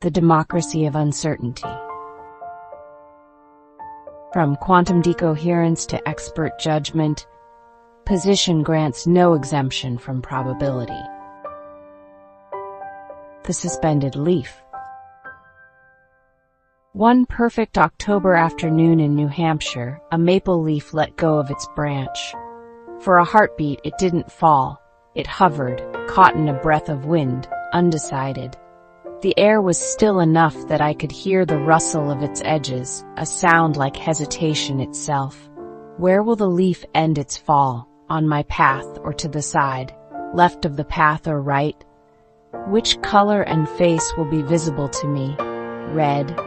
the democracy of uncertainty. From quantum decoherence to expert judgment, position grants no exemption from probability. The suspended leaf. One perfect October afternoon in New Hampshire, a maple leaf let go of its branch. For a heartbeat, it didn't fall. It hovered, caught in a breath of wind, undecided. The air was still enough that I could hear the rustle of its edges, a sound like hesitation itself. Where will the leaf end its fall? On my path or to the side? Left of the path or right? Which color and face will be visible to me? Red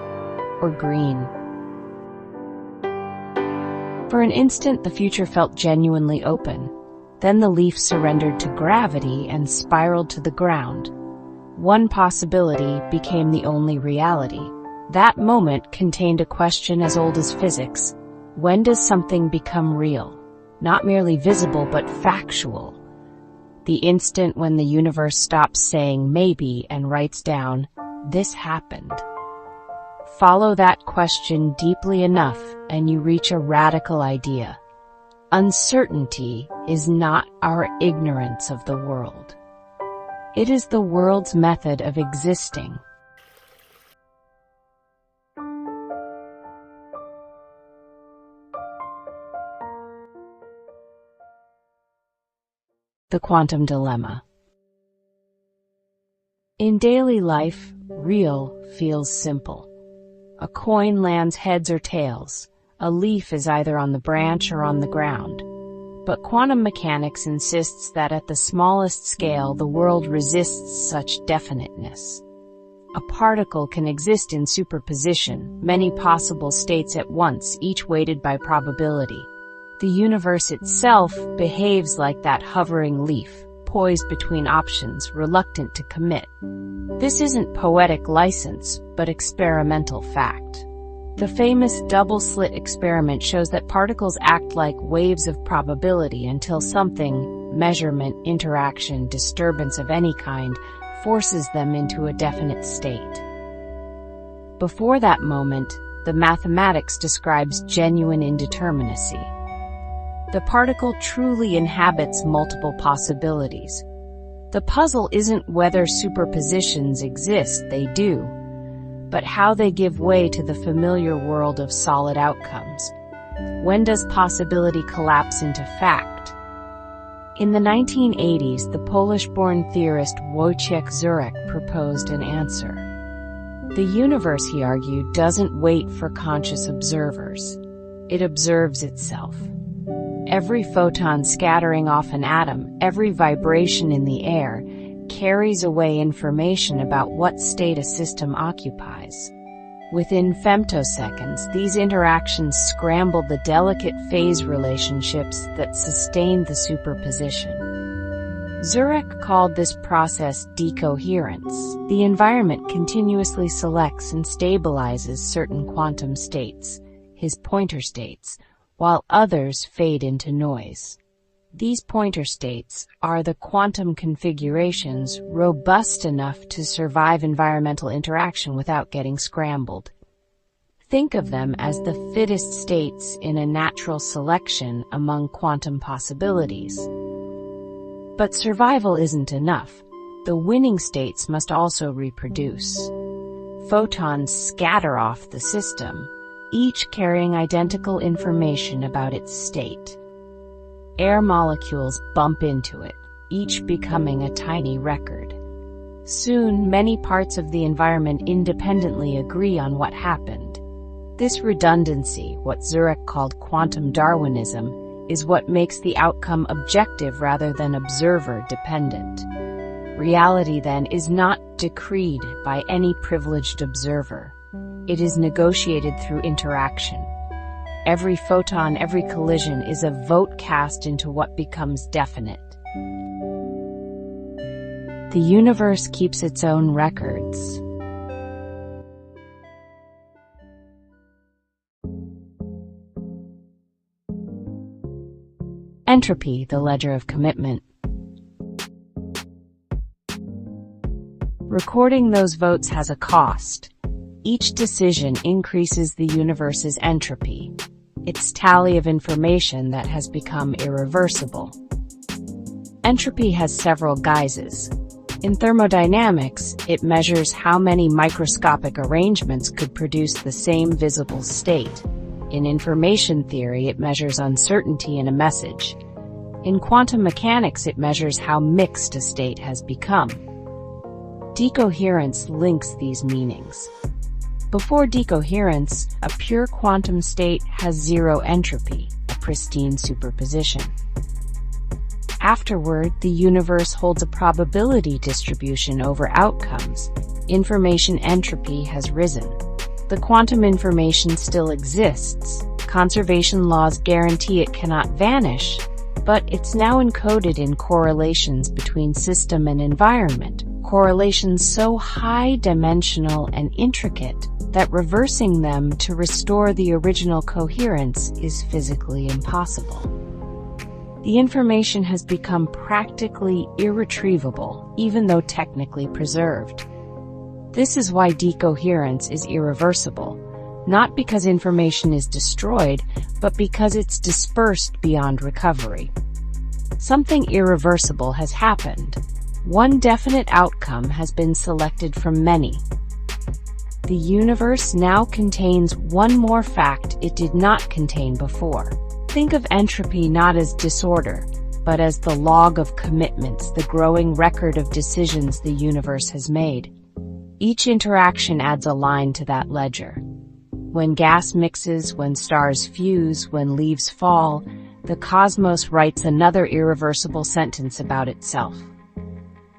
or green? For an instant, the future felt genuinely open. Then the leaf surrendered to gravity and spiraled to the ground. One possibility became the only reality. That moment contained a question as old as physics. When does something become real? Not merely visible, but factual. The instant when the universe stops saying maybe and writes down, "This happened." Follow that question deeply enough and you reach a radical idea. Uncertainty is not our ignorance of the world. It is the world's method of existing. The quantum dilemma. In daily life, real feels simple. A coin lands heads or tails. A leaf is either on the branch or on the ground. But quantum mechanics insists that at the smallest scale, the world resists such definiteness. A particle can exist in superposition, many possible states at once, each weighted by probability. The universe itself behaves like that hovering leaf, poised between options, reluctant to commit. This isn't poetic license, but experimental fact. The famous double-slit experiment shows that particles act like waves of probability until something, measurement, interaction, disturbance of any kind, forces them into a definite state. Before that moment, the mathematics describes genuine indeterminacy. The particle truly inhabits multiple possibilities. The puzzle isn't whether superpositions exist, they do, but how they give way to the familiar world of solid outcomes. When does possibility collapse into fact? In the 1980s, the Polish-born theorist Wojciech Zurek proposed an answer. The universe, he argued, doesn't wait for conscious observers. It observes itself. Every photon scattering off an atom, every vibration in the air, carries away information about what state a system occupies. Within femtoseconds, these interactions scramble the delicate phase relationships that sustain the superposition. Zurek called this process decoherence. The environment continuously selects and stabilizes certain quantum states, his pointer states, while others fade into noise. These pointer states are the quantum configurations robust enough to survive environmental interaction without getting scrambled. Think of them as the fittest states in a natural selection among quantum possibilities. But survival isn't enough. The winning states must also reproduce. Photons scatter off the system, each carrying identical information about its state. Air molecules bump into it, each becoming a tiny record. Soon, many parts of the environment independently agree on what happened. This redundancy, what Zurek called quantum Darwinism, is what makes the outcome objective rather than observer-dependent. Reality, then, is not decreed by any privileged observer. It is negotiated through interaction. Every photon, every collision is a vote cast into what becomes definite. The universe keeps its own records. Entropy, the ledger of commitment. Recording those votes has a cost. Each decision increases the universe's entropy, its tally of information that has become irreversible. Entropy has several guises. In thermodynamics, it measures how many microscopic arrangements could produce the same visible state. In information theory, it measures uncertainty in a message. In quantum mechanics, it measures how mixed a state has become. Decoherence links these meanings. Before decoherence, a pure quantum state has zero entropy, a pristine superposition. Afterward, the universe holds a probability distribution over outcomes. Information entropy has risen. The quantum information still exists. Conservation laws guarantee it cannot vanish, but it's now encoded in correlations between system and environment, correlations so high-dimensional and intricate that reversing them to restore the original coherence is physically impossible. The information has become practically irretrievable, even though technically preserved. This is why decoherence is irreversible, not because information is destroyed, but because it's dispersed beyond recovery. Something irreversible has happened. One definite outcome has been selected from many. The universe now contains one more fact it did not contain before. Think of entropy not as disorder, but as the log of commitments, the growing record of decisions the universe has made. Each interaction adds a line to that ledger. When gas mixes, when stars fuse, when leaves fall, the cosmos writes another irreversible sentence about itself.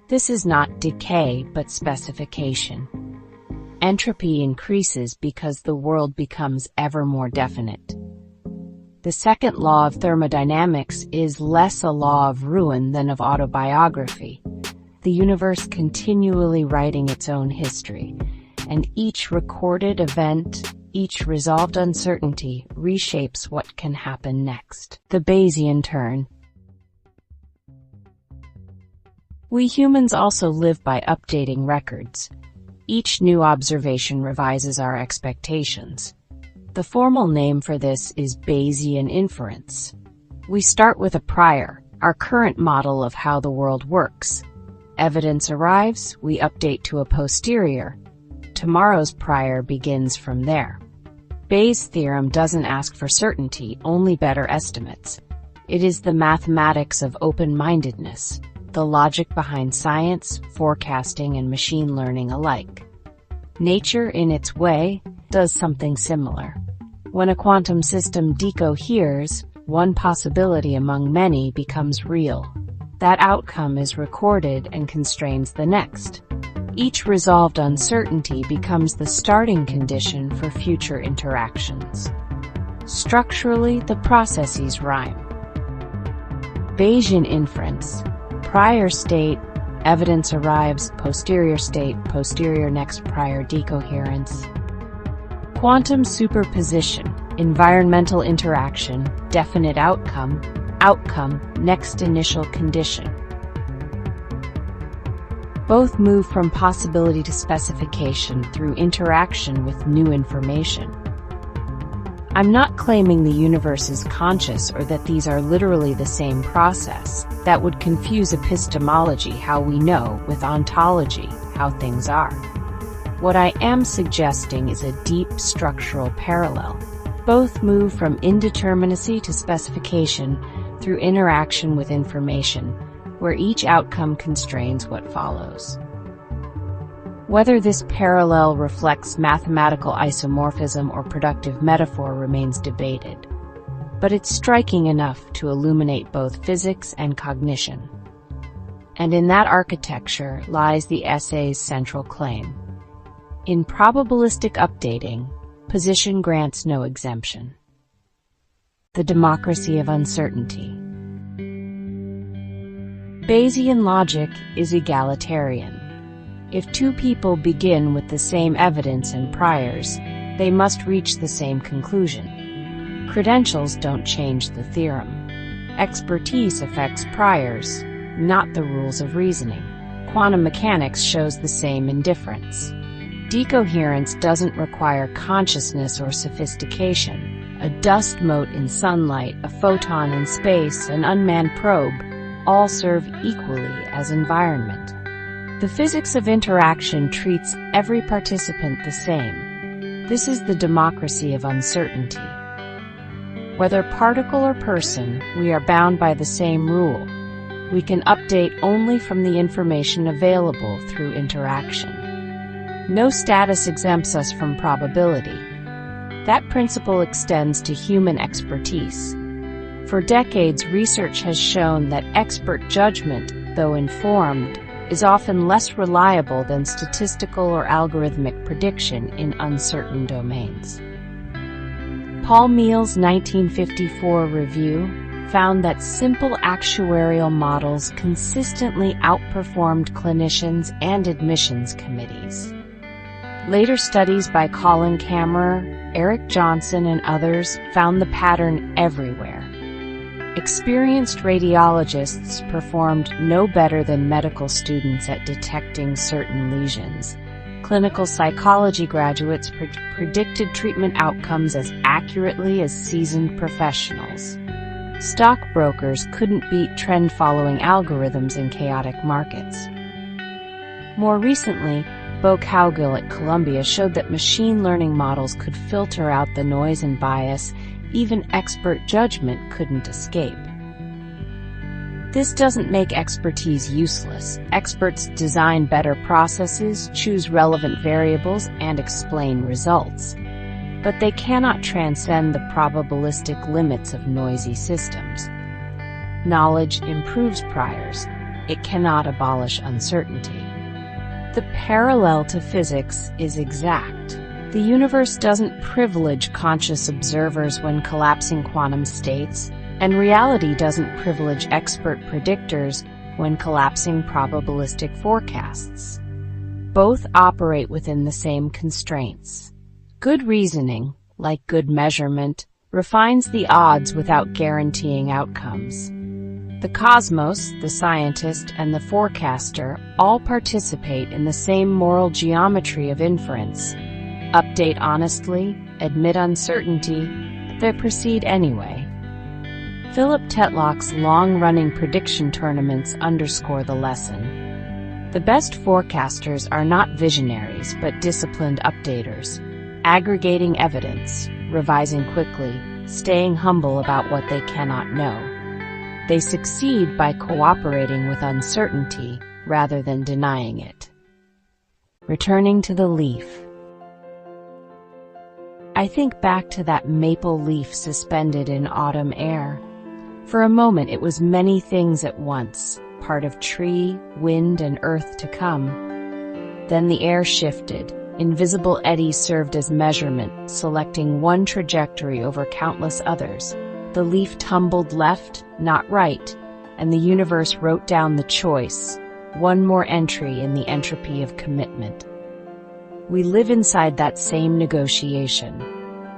This is not decay, but specification. Entropy increases because the world becomes ever more definite. The second law of thermodynamics is less a law of ruin than of autobiography. The universe continually writing its own history, and each recorded event, each resolved uncertainty reshapes what can happen next. The Bayesian turn. We humans also live by updating records. Each new observation revises our expectations. The formal name for this is Bayesian inference. We start with a prior, our current model of how the world works. Evidence arrives, we update to a posterior. Tomorrow's prior begins from there. Bayes' theorem doesn't ask for certainty, only better estimates. It is the mathematics of open-mindedness, the logic behind science, forecasting, and machine learning alike. Nature, in its way, does something similar. When a quantum system decoheres, one possibility among many becomes real. That outcome is recorded and constrains the next. Each resolved uncertainty becomes the starting condition for future interactions. Structurally, the processes rhyme. Bayesian inference. Prior state, evidence arrives, posterior state, posterior next prior decoherence. Quantum superposition, environmental interaction, definite outcome, outcome, next initial condition. Both move from possibility to specification through interaction with new information. I'm not claiming the universe is conscious or that these are literally the same process. That would confuse epistemology, how we know, with ontology, how things are. What I am suggesting is a deep structural parallel. Both move from indeterminacy to specification through interaction with information, where each outcome constrains what follows. Whether this parallel reflects mathematical isomorphism or productive metaphor remains debated, but it's striking enough to illuminate both physics and cognition. And in that architecture lies the essay's central claim. In probabilistic updating, position grants no exemption. The democracy of uncertainty. Bayesian logic is egalitarian. If two people begin with the same evidence and priors, they must reach the same conclusion. Credentials don't change the theorem. Expertise affects priors, not the rules of reasoning. quantum mechanics shows the same indifference. Decoherence doesn't require consciousness or sophistication. A dust mote in sunlight, a photon in space, an unmanned probe, all serve equally as environment. The physics of interaction treats every participant the same. This is the democracy of uncertainty. Whether particle or person, we are bound by the same rule. We can update only from the information available through interaction. No status exempts us from probability. That principle extends to human expertise. For decades, research has shown that expert judgment, though informed, is often less reliable than statistical or algorithmic prediction in uncertain domains. Paul Meehl's 1954 review found that simple actuarial models consistently outperformed clinicians and admissions committees. Later studies by Colin Kammerer, Eric Johnson, and others found the pattern everywhere. Experienced radiologists performed no better than medical students at detecting certain lesions. Clinical psychology graduates predicted treatment outcomes as accurately as seasoned professionals. Stockbrokers couldn't beat trend-following algorithms in chaotic markets. More recently, Bo Cowgill at Columbia showed that machine learning models could filter out the noise and bias even expert judgment couldn't escape. This doesn't make expertise useless. Experts design better processes, choose relevant variables, and explain results. But they cannot transcend the probabilistic limits of noisy systems. Knowledge improves priors. It cannot abolish uncertainty. The parallel to physics is exact. The universe doesn't privilege conscious observers when collapsing quantum states, and reality doesn't privilege expert predictors when collapsing probabilistic forecasts. Both operate within the same constraints. Good reasoning, like good measurement, refines the odds without guaranteeing outcomes. The cosmos, the scientist, and the forecaster all participate in the same moral geometry of inference. Update honestly, admit uncertainty, they proceed anyway. Philip Tetlock's long-running prediction tournaments underscore the lesson. The best forecasters are not visionaries but disciplined updaters, aggregating evidence, revising quickly, staying humble about what they cannot know. They succeed by cooperating with uncertainty rather than denying it. Returning to the leaf. I think back to that maple leaf suspended in autumn air. For a moment it was many things at once, part of tree, wind, and earth to come. Then the air shifted. Invisible eddies served as measurement, selecting one trajectory over countless others. The leaf tumbled left, not right, and the universe wrote down the choice, one more entry in the entropy of commitment. We live inside that same negotiation.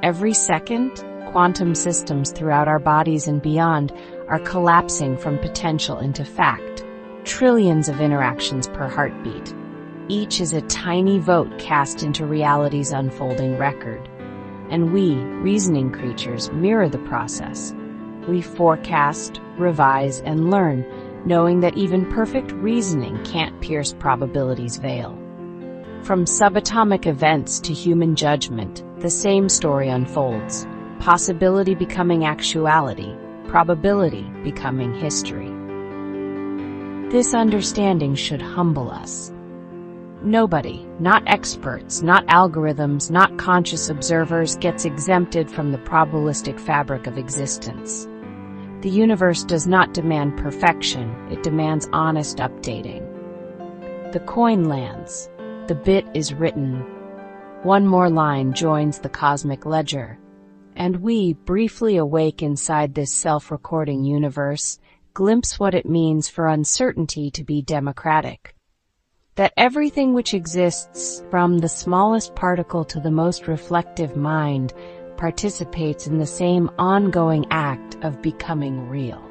Every second, quantum systems throughout our bodies and beyond are collapsing from potential into fact. Trillions of interactions per heartbeat. Each is a tiny vote cast into reality's unfolding record. And we, reasoning creatures, mirror the process. We forecast, revise, and learn, knowing that even perfect reasoning can't pierce probability's veil. From subatomic events to human judgment, the same story unfolds. Possibility becoming actuality, probability becoming history. This understanding should humble us. Nobody, not experts, not algorithms, not conscious observers, gets exempted from the probabilistic fabric of existence. The universe does not demand perfection, it demands honest updating. The coin lands. The bit is written. One more line joins the cosmic ledger. And we, briefly awake inside this self-recording universe, glimpse what it means for uncertainty to be democratic. That everything which exists, from the smallest particle to the most reflective mind, participates in the same ongoing act of becoming real.